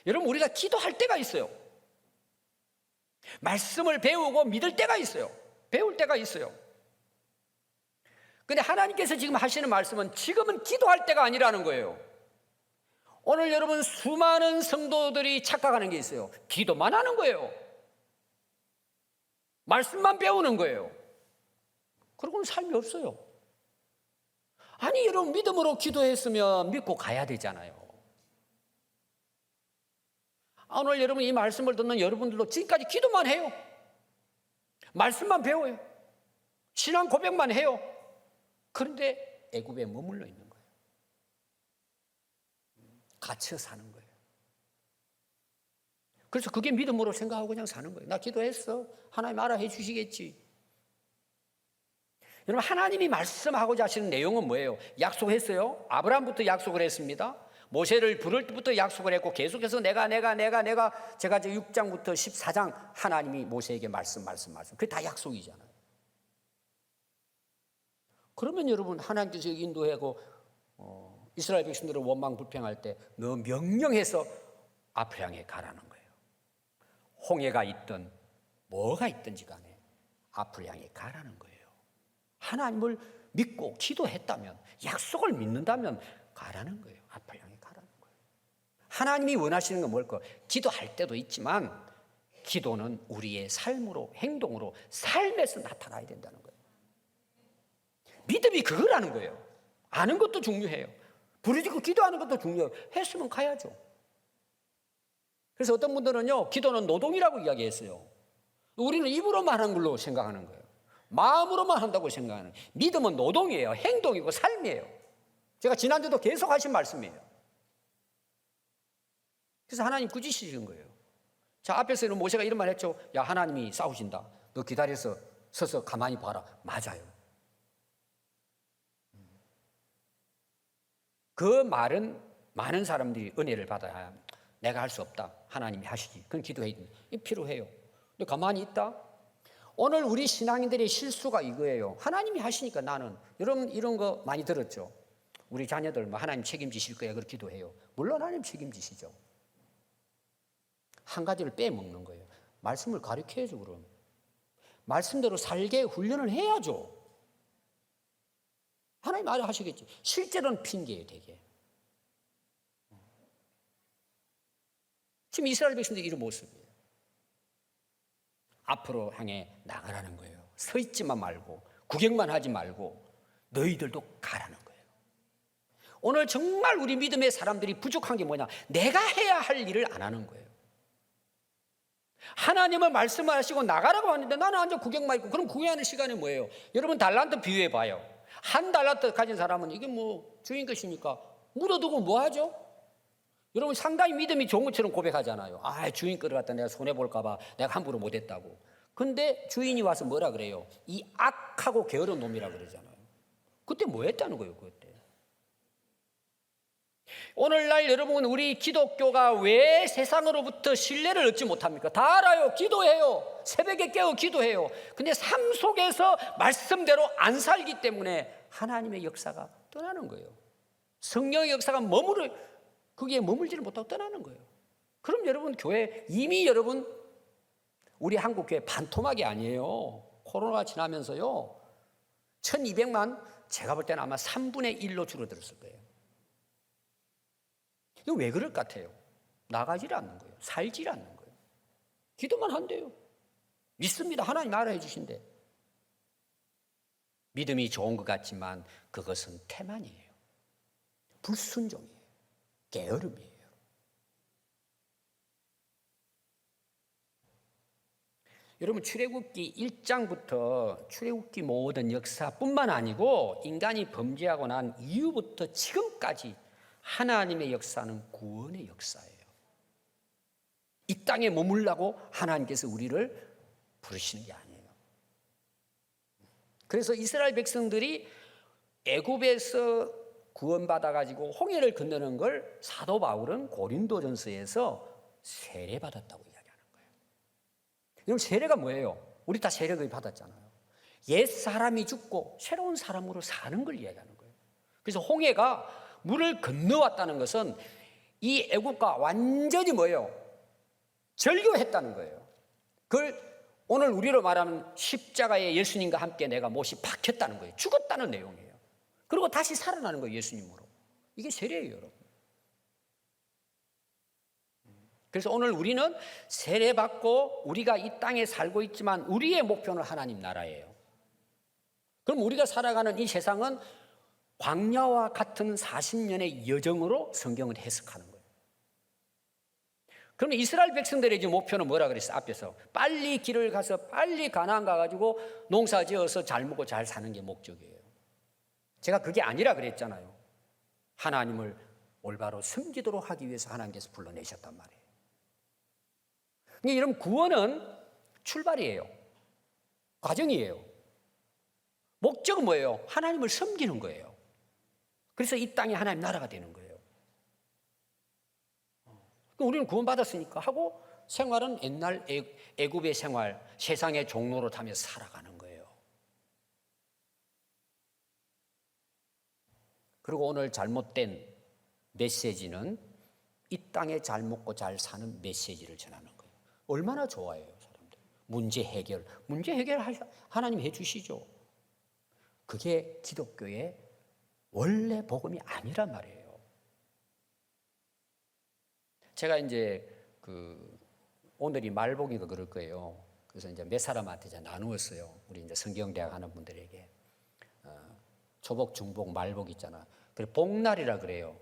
[SPEAKER 1] 여러분, 우리가 기도할 때가 있어요. 말씀을 배우고 믿을 때가 있어요. 배울 때가 있어요. 근데 하나님께서 지금 하시는 말씀은 지금은 기도할 때가 아니라는 거예요. 오늘 여러분, 수많은 성도들이 착각하는 게 있어요. 기도만 하는 거예요. 말씀만 배우는 거예요. 그러고는 삶이 없어요. 아니 여러분, 믿음으로 기도했으면 믿고 가야 되잖아요. 오늘 여러분, 이 말씀을 듣는 여러분들도 지금까지 기도만 해요. 말씀만 배워요. 신앙 고백만 해요. 그런데 애굽에 머물러 있는 거예요. 갇혀 사는 거예요. 그래서 그게 믿음으로 생각하고 그냥 사는 거예요. 나 기도했어. 하나님 알아 해 주시겠지. 여러분, 하나님이 말씀하고자 하시는 내용은 뭐예요? 약속했어요. 아브라함부터 약속을 했습니다. 모세를 부를 때부터 약속을 했고, 계속해서 내가 제가 이제 6장부터 14장 하나님이 모세에게 말씀. 그게 다 약속이잖아요. 그러면 여러분, 하나님께서 인도하고 이스라엘 백성들을 원망 불평할 때 너 명령해서 앞을 향해 가라는 거예요. 홍해가 있든 뭐가 있든지 간에 앞을 향해 가라는 거예요. 하나님을 믿고 기도했다면, 약속을 믿는다면 가라는 거예요. 앞을 향해 가라는 거예요. 하나님이 원하시는 건 뭘까? 기도할 때도 있지만 기도는 우리의 삶으로, 행동으로, 삶에서 나타나야 된다는 거예요. 믿음이 그거라는 거예요. 아는 것도 중요해요. 부르짖고 기도하는 것도 중요해요. 했으면 가야죠. 그래서 어떤 분들은요, 기도는 노동이라고 이야기했어요. 우리는 입으로만 하는 걸로 생각하는 거예요. 마음으로만 한다고 생각하는 거예요. 믿음은 노동이에요. 행동이고 삶이에요. 제가 지난주도 계속 하신 말씀이에요. 그래서 하나님 꾸짖으신 거예요. 자, 앞에서는 모세가 이런 말 했죠. 야, 하나님이 싸우신다. 너 기다려서 서서 가만히 봐라. 맞아요. 그 말은 많은 사람들이 은혜를 받아야 내가 할 수 없다. 하나님이 하시지. 그건 기도해야 됩니다. 이게 필요해요. 근데 가만히 있다. 오늘 우리 신앙인들의 실수가 이거예요. 하나님이 하시니까 나는. 여러분 이런 거 많이 들었죠. 우리 자녀들 뭐 하나님 책임지실 거야. 그렇게 기도해요. 물론 하나님 책임지시죠. 한 가지를 빼먹는 거예요. 말씀을 가르쳐야죠. 그럼 말씀대로 살게 훈련을 해야죠. 하나님 알아 하시겠지. 실제로는 핑계예요. 되게. 지금 이스라엘 백성들이 이런 모습이에요. 앞으로 향해 나가라는 거예요. 서 있지만 말고 구경만 하지 말고 너희들도 가라는 거예요. 오늘 정말 우리 믿음의 사람들이 부족한 게 뭐냐? 내가 해야 할 일을 안 하는 거예요. 하나님은 말씀하시고 나가라고 하는데 나는 앉아 구경만 있고, 그럼 구경하는 시간이 뭐예요? 여러분 달란트 비유해 봐요. 한 달란트 가진 사람은 이게 뭐 주인 것이니까 묻어두고 뭐 하죠? 여러분 상당히 믿음이 좋은 것처럼 고백하잖아요. 아, 주인 거를 갖다 내가 손해볼까 봐 내가 함부로 못했다고. 근데 주인이 와서 뭐라 그래요? 이 악하고 게으른 놈이라 그러잖아요. 그때 뭐 했다는 거예요? 그때. 오늘날 여러분 우리 기독교가 왜 세상으로부터 신뢰를 얻지 못합니까? 다 알아요. 기도해요. 새벽에 깨어 기도해요. 근데 삶 속에서 말씀대로 안 살기 때문에 하나님의 역사가 떠나는 거예요. 성령의 역사가 거기에 머물지를 못하고 떠나는 거예요. 그럼 여러분 교회 이미 여러분 우리 한국 교회 반토막이 아니에요. 코로나가 지나면서요 1200만 제가 볼 때는 아마 3분의 1로 줄어들었을 거예요. 이거 왜 그럴 것 같아요? 나가지를 않는 거예요. 살지를 않는 거예요. 기도만 한대요. 믿습니다. 하나님 알아해 주신대. 믿음이 좋은 것 같지만 그것은 태만이에요. 불순종이에요. 게으름이에요. 여러분 출애굽기 1장부터 출애굽기 모든 역사뿐만 아니고 인간이 범죄하고 난 이후부터 지금까지 하나님의 역사는 구원의 역사예요. 이 땅에 머물라고 하나님께서 우리를 부르시는 게 아니에요. 그래서 이스라엘 백성들이 애굽에서 구원받아가지고 홍해를 건너는 걸 사도 바울은 고린도전서에서 세례받았다고 이야기하는 거예요. 여러분 세례가 뭐예요? 우리 다 세례 거의 받았잖아요. 옛 사람이 죽고 새로운 사람으로 사는 걸 이야기하는 거예요. 그래서 홍해가 물을 건너왔다는 것은 이 애국과 완전히 뭐예요? 절교했다는 거예요. 그걸 오늘 우리로 말하면 십자가에 예수님과 함께 내가 못이 박혔다는 거예요. 죽었다는 내용이에요. 그리고 다시 살아나는 거예요. 예수님으로. 이게 세례예요. 여러분. 그래서 오늘 우리는 세례받고 우리가 이 땅에 살고 있지만 우리의 목표는 하나님 나라예요. 그럼 우리가 살아가는 이 세상은 광야와 같은 40년의 여정으로 성경을 해석하는 거예요. 그러면 이스라엘 백성들의 이제 목표는 뭐라 그랬어요? 앞에서 빨리 길을 가서 빨리 가나안 가가지고 농사 지어서 잘 먹고 잘 사는 게 목적이에요. 제가 그게 아니라 그랬잖아요. 하나님을 올바로 섬기도록 하기 위해서 하나님께서 불러내셨단 말이에요. 여러분 구원은 출발이에요. 과정이에요. 목적은 뭐예요? 하나님을 섬기는 거예요. 그래서 이 땅에 하나님 나라가 되는 거예요. 우리는 구원받았으니까 하고 생활은 옛날 애굽의 생활, 세상의 종로로 타면서 살아가는 거예요. 그리고 오늘 잘못된 메시지는 이 땅에 잘 먹고 잘 사는 메시지를 전하는 거예요. 얼마나 좋아해요, 사람들. 문제 해결 하나님 해 주시죠. 그게 기독교의 원래 복음이 아니란 말이에요. 제가 이제 오늘이 말복이가 그럴 거예요. 그래서 이제 몇 사람한테 이제 나누었어요. 우리 이제 성경대학 하는 분들에게. 초복, 중복, 말복 있잖아. 그래 복날이라 그래요.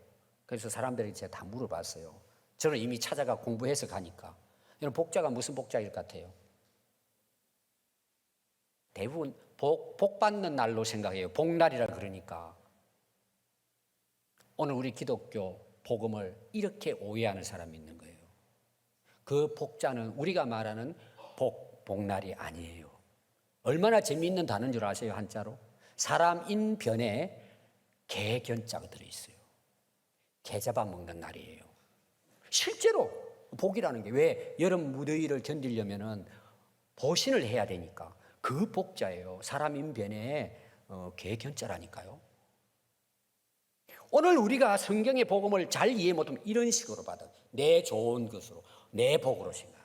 [SPEAKER 1] 그래서 사람들이 제가 다 물어봤어요. 저는 이미 찾아가 공부해서 가니까. 이런 복자가 무슨 복자일 것 같아요? 대부분 복 받는 날로 생각해요. 복날이라 그러니까. 오늘 우리 기독교 복음을 이렇게 오해하는 사람이 있는 거예요. 그 복자는 우리가 말하는 복날이 아니에요. 얼마나 재미있는 단어인 줄 아세요? 한자로? 사람 인변에 개견자가 들어있어요. 개 잡아먹는 날이에요. 실제로 복이라는 게 왜 여름 무더위를 견디려면은 보신을 해야 되니까 그 복자예요. 사람 인변에 개견자라니까요. 오늘 우리가 성경의 복음을 잘 이해 못하면 이런 식으로 받아. 내 좋은 것으로, 내 복으로 생각하는.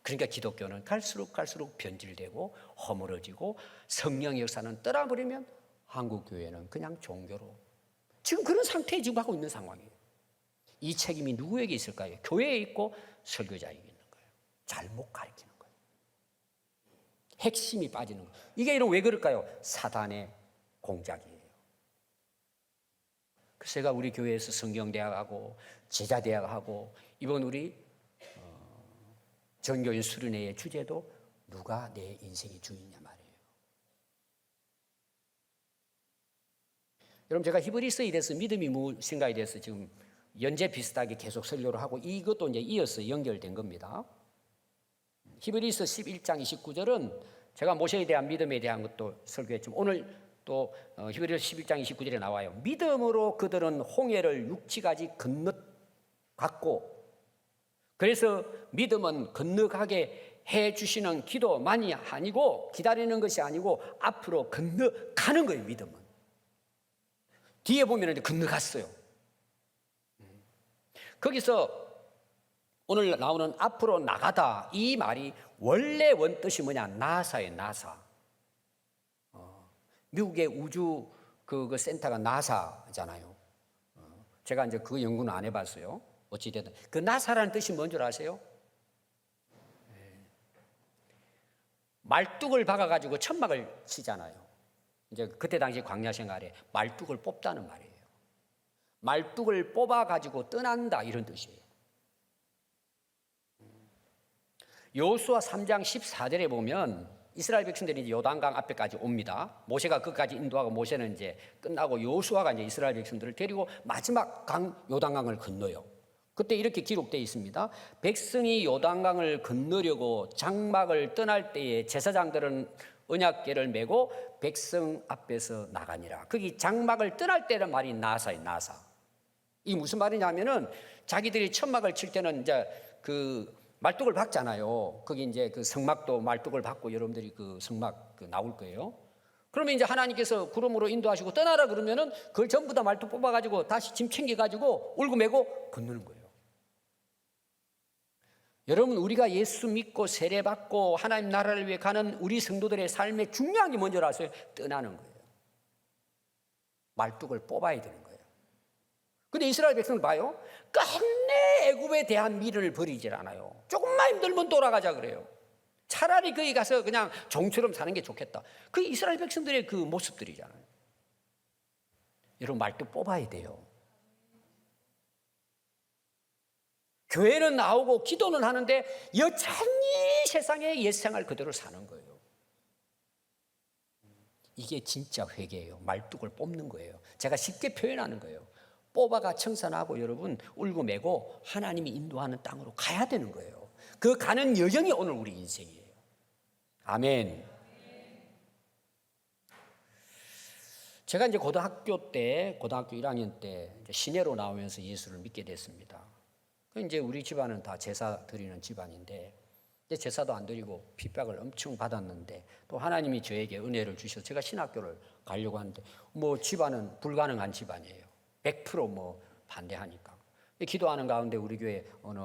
[SPEAKER 1] 그러니까 기독교는 갈수록 변질되고 허물어지고 성령의 역사는 떠나버리면 한국 교회는 그냥 종교로 지금 그런 상태에 지금 하고 있는 상황이에요. 이 책임이 누구에게 있을까요? 교회에 있고 설교자에게 있는 거예요. 잘못 가르치는 거예요. 핵심이 빠지는 거예요. 이게 이런 왜 그럴까요? 사단의 공작이에요. 그래서 제가 우리 교회에서 성경대학하고 제자대학하고 이번 우리 전교인 수련회의 주제도 누가 내 인생의 주인이냐 말이에요. 여러분 제가 히브리서에 대해서 믿음이 무엇인가에 대해서 지금 연재 비슷하게 계속 설교를 하고 이것도 이제 이어서 연결된 겁니다. 히브리서 11장 29절은 제가 모세에 대한 믿음에 대한 것도 설교했지만 오늘 또 히브리서 11장 29절에 나와요. 믿음으로 그들은 홍해를 육지까지 건너갔고 그래서 믿음은 건너가게 해주시는 기도만이 아니고 기다리는 것이 아니고 앞으로 건너가는 거예요. 믿음은. 뒤에 보면 건너갔어요. 거기서 오늘 나오는 앞으로 나가다 이 말이 원래 원뜻이 뭐냐? 나사예요. 나사. 미국의 우주 그 센터가 나사잖아요. 제가 이제 그 연구는 안 해봤어요. 어찌됐든 그 나사라는 뜻이 뭔 줄 아세요? 말뚝을 박아가지고 천막을 치잖아요. 이제 그때 당시 광야 생활에 말뚝을 뽑다는 말이에요. 말뚝을 뽑아가지고 떠난다 이런 뜻이에요. 여호수아 3장 14절에 보면 이스라엘 백성들이 이제 요단강 앞에까지 옵니다. 모세가 그까지 인도하고 모세는 이제 끝나고 여호수아가 이제 이스라엘 백성들을 데리고 마지막 강 요단강을 건너요. 그때 이렇게 기록되어 있습니다. 백성이 요단강을 건너려고 장막을 떠날 때에 제사장들은 언약궤를 메고 백성 앞에서 나가니라. 거기 장막을 떠날 때는 말이 나사예요. 나사. 이게 무슨 말이냐면은 자기들이 천막을 칠 때는 이제 그 말뚝을 박잖아요. 거기 이제 그 성막도 말뚝을 박고 여러분들이 그 성막 나올 거예요. 그러면 이제 하나님께서 구름으로 인도하시고 떠나라 그러면은 그걸 전부 다 말뚝 뽑아가지고 다시 짐 챙겨가지고 울고 메고 건너는 거예요. 여러분 우리가 예수 믿고 세례받고 하나님 나라를 위해 가는 우리 성도들의 삶의 중요한 게 뭔지 아세요? 떠나는 거예요. 말뚝을 뽑아야 되는 거예요. 근데 이스라엘 백성을 봐요. 끝내 애굽에 대한 미련을 버리질 않아요. 조금만 힘들면 돌아가자 그래요. 차라리 거기 가서 그냥 종처럼 사는 게 좋겠다. 그게 이스라엘 백성들의 그 모습들이잖아요. 여러분 말뚝 뽑아야 돼요. 교회는 나오고 기도는 하는데 여전히 세상의 옛생활 그대로 사는 거예요. 이게 진짜 회개예요. 말뚝을 뽑는 거예요. 제가 쉽게 표현하는 거예요. 뽑아가 청산하고 여러분 울고 매고 하나님이 인도하는 땅으로 가야 되는 거예요. 그 가는 여정이 오늘 우리 인생이에요. 아멘. 제가 이제 고등학교 1학년 때 시내로 나오면서 예수를 믿게 됐습니다. 이제 우리 집안은 다 제사 드리는 집안인데 이제 제사도 안 드리고 핍박을 엄청 받았는데 또 하나님이 저에게 은혜를 주셔서 제가 신학교를 가려고 하는데 뭐 집안은 불가능한 집안이에요. 100% 반대하니까. 기도하는 가운데 우리 교회 어느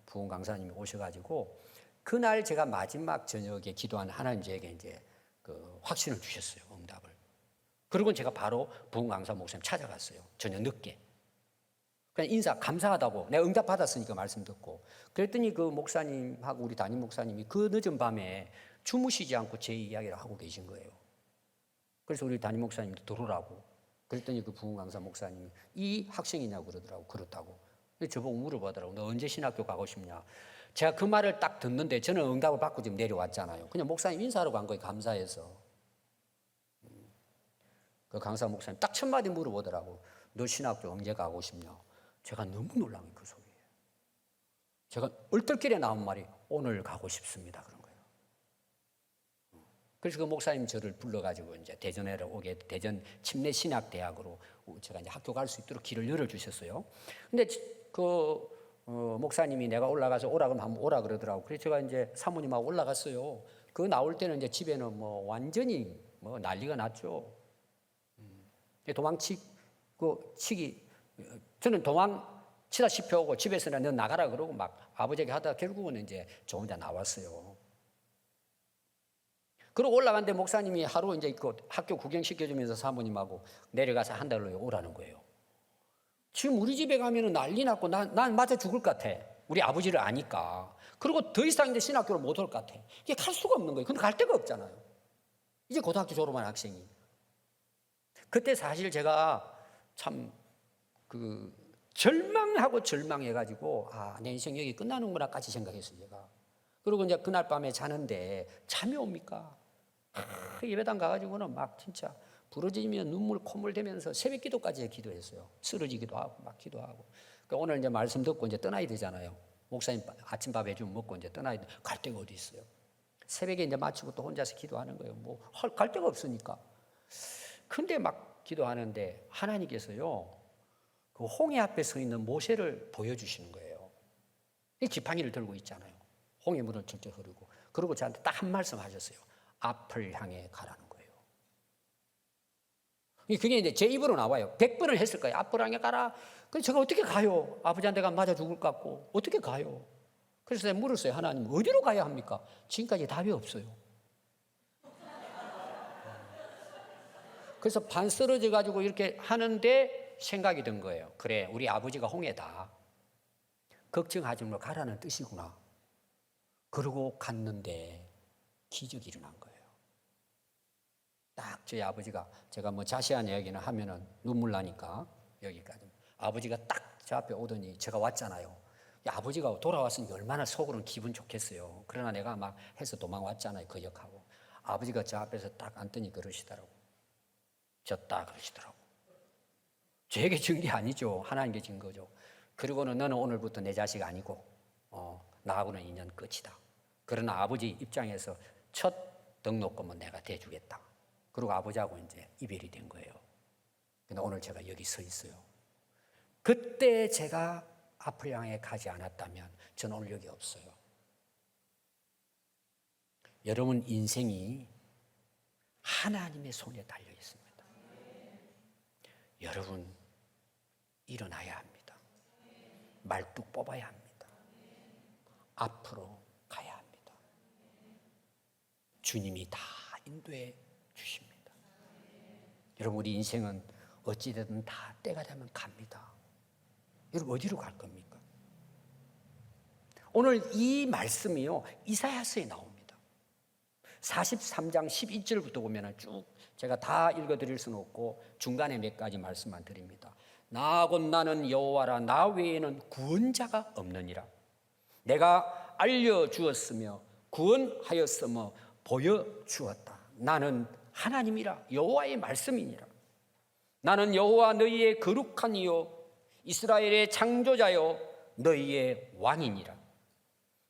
[SPEAKER 1] 부흥 강사님이 오셔가지고 그날 제가 마지막 저녁에 기도한 하나님 저에게 이제 그 확신을 주셨어요. 응답을. 그리고 제가 바로 부흥 강사 목사님 찾아갔어요. 저녁 늦게. 그냥 인사 감사하다고 내가 응답 받았으니까 말씀 듣고 그랬더니 그 목사님하고 우리 담임 목사님이 그 늦은 밤에 주무시지 않고 제 이야기를 하고 계신 거예요. 그래서 우리 담임 목사님도 들어오라고 그랬더니 그 부흥 강사 목사님이 이 학생이냐고 그러더라고. 그렇다고. 저보고 물어보더라고. 너 언제 신학교 가고 싶냐. 제가 그 말을 딱 듣는데 저는 응답을 받고 지금 내려왔잖아요. 그냥 목사님 인사하러 간 거예요. 감사해서. 그 강사 목사님 딱 첫 마디 물어보더라고. 너 신학교 언제 가고 싶냐. 제가 너무 놀란 거예요. 그 소리에. 제가 얼떨결에 나온 말이 오늘 가고 싶습니다. 그런 거예요. 그래서 그 목사님 저를 불러가지고 이제 대전에 오게 대전 침례신학대학으로 제가 이제 학교 갈 수 있도록 길을 열어주셨어요. 근데 그 목사님이 내가 올라가서 오라 그러면 한번 오라 그러더라고. 그래서 제가 이제 사모님하고 올라갔어요. 그 나올 때는 이제 집에는 뭐 완전히 뭐 난리가 났죠. 도망치기 저는 도망치다시피 오고 집에서는 너 나가라 그러고 막 아버지에게 하다가 결국은 이제 저 혼자 나왔어요. 그러고 올라갔는데 목사님이 하루 이제 그 학교 구경시켜주면서 사모님하고 내려가서 한 달 후에 오라는 거예요. 지금 우리 집에 가면은 난리 났고 난 맞아 죽을 것 같아. 우리 아버지를 아니까. 그리고 더 이상 이제 신학교를 못 올 것 같아. 이게 갈 수가 없는 거예요. 근데 갈 데가 없잖아요. 이제 고등학교 졸업한 학생이. 그때 사실 제가 참 절망하고 절망해가지고 내 인생 여기 끝나는구나까지 생각했어요. 제가. 그리고 이제 그날 밤에 자는데 잠이 옵니까? 예배당 가가지고는 막 진짜 부러지면 눈물 콧물 대면서 새벽 기도까지 기도했어요. 쓰러지기도 하고 막 기도하고. 그러니까 오늘 이제 말씀 듣고 이제 떠나야 되잖아요. 목사님 아침밥 해주면 먹고 이제 떠나야 돼. 갈 데가 어디 있어요? 새벽에 이제 마치고 또 혼자서 기도하는 거예요. 뭐 갈 데가 없으니까. 근데 막 기도하는데 하나님께서요. 그 홍해 앞에 서 있는 모세를 보여주시는 거예요. 이 지팡이를 들고 있잖아요. 홍해 물은 철철 흐르고. 그리고 저한테 딱 한 말씀 하셨어요. 앞을 향해 가라는 거예요. 그게 이제 제 입으로 나와요. 100번을 했을 거예요. 앞을 향해 가라. 그래서 제가 어떻게 가요? 아버지한테 가면 맞아 죽을 것 같고. 어떻게 가요? 그래서 제가 물었어요. 하나님, 어디로 가야 합니까? 지금까지 답이 없어요. 그래서 반 쓰러져 가지고 이렇게 하는데 생각이 든 거예요. 그래, 우리 아버지가 홍해다. 걱정하지 말고 가라는 뜻이구나. 그러고 갔는데 기적이 일어난 거예요. 딱 저희 아버지가 제가 뭐 자세한 이야기는 하면은 눈물 나니까 여기까지. 아버지가 딱 제 앞에 오더니 제가 왔잖아요. 아버지가 돌아왔으니까 얼마나 속으로는 기분 좋겠어요. 그러나 내가 막 해서 도망왔잖아요. 그 역하고. 아버지가 저 앞에서 딱 앉더니 그러시더라고. 졌다 그러시더라고. 저에게 준 게 아니죠. 하나님께 준 거죠. 그리고는 너는 오늘부터 내 자식 아니고 나하고는 인연 끝이다. 그러나 아버지 입장에서 첫 등록금은 내가 대주겠다. 그리고 아버지하고 이제 이별이 된 거예요. 근데 오늘 제가 여기 서 있어요. 그때 제가 앞을 향해 가지 않았다면 저는 오늘 여기 없어요. 여러분 인생이 하나님의 손에 달려 있습니다. 여러분 일어나야 합니다. 말뚝 뽑아야 합니다. 앞으로 가야 합니다. 주님이 다 인도해 주십니다. 여러분 우리 인생은 어찌되든 다 때가 되면 갑니다. 여러분 어디로 갈 겁니까? 오늘 이 말씀이요 이사야서에 나옵니다. 43장 12절부터 보면 쭉 제가 다 읽어드릴 수는 없고 중간에 몇 가지 말씀만 드립니다. 나 곧 나는 여호와라. 나 외에는 구원자가 없느니라. 내가 알려주었으며 구원하였으며 보여주었다. 나는 하나님이라. 여호와의 말씀이니라. 나는 여호와 너희의 거룩한 이요 이스라엘의 창조자요 너희의 왕이니라.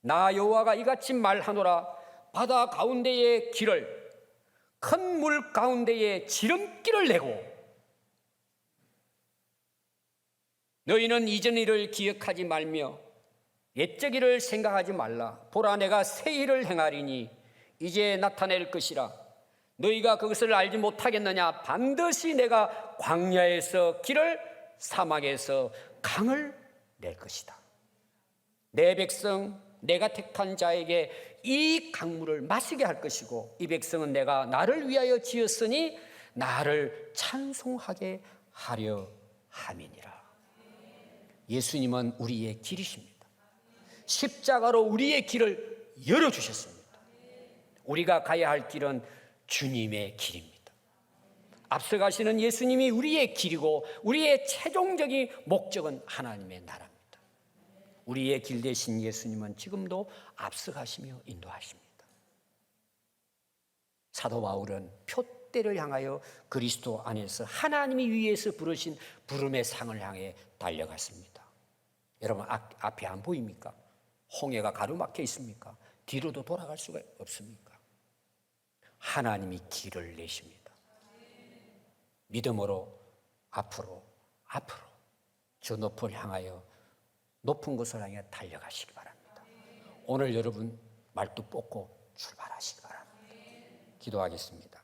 [SPEAKER 1] 나 여호와가 이같이 말하노라. 바다 가운데의 길을 큰 물 가운데에 지름길을 내고 너희는 이전 일을 기억하지 말며 옛적 일을 생각하지 말라. 보라 내가 새 일을 행하리니 이제 나타낼 것이라. 너희가 그것을 알지 못하겠느냐. 반드시 내가 광야에서 길을 사막에서 강을 낼 것이다. 내 백성 내가 택한 자에게 이 강물을 마시게 할 것이고 이 백성은 내가 나를 위하여 지었으니 나를 찬송하게 하려 함이니라. 예수님은 우리의 길이십니다. 십자가로 우리의 길을 열어주셨습니다. 우리가 가야 할 길은 주님의 길입니다. 앞서가시는 예수님이 우리의 길이고 우리의 최종적인 목적은 하나님의 나라입니다. 우리의 길 되신 예수님은 지금도 앞서가시며 인도하십니다. 사도 바울은 표대를 향하여 그리스도 안에서 하나님이 위에서 부르신 부름의 상을 향해 달려갔습니다. 여러분 앞이 안 보입니까? 홍해가 가로막혀 있습니까? 뒤로도 돌아갈 수가 없습니까? 하나님이 길을 내십니다. 믿음으로 앞으로 저 높을 향하여 높은 곳을 향해 달려가시기 바랍니다. 오늘 여러분 말뚝 뽑고 출발하시기 바랍니다. 기도하겠습니다.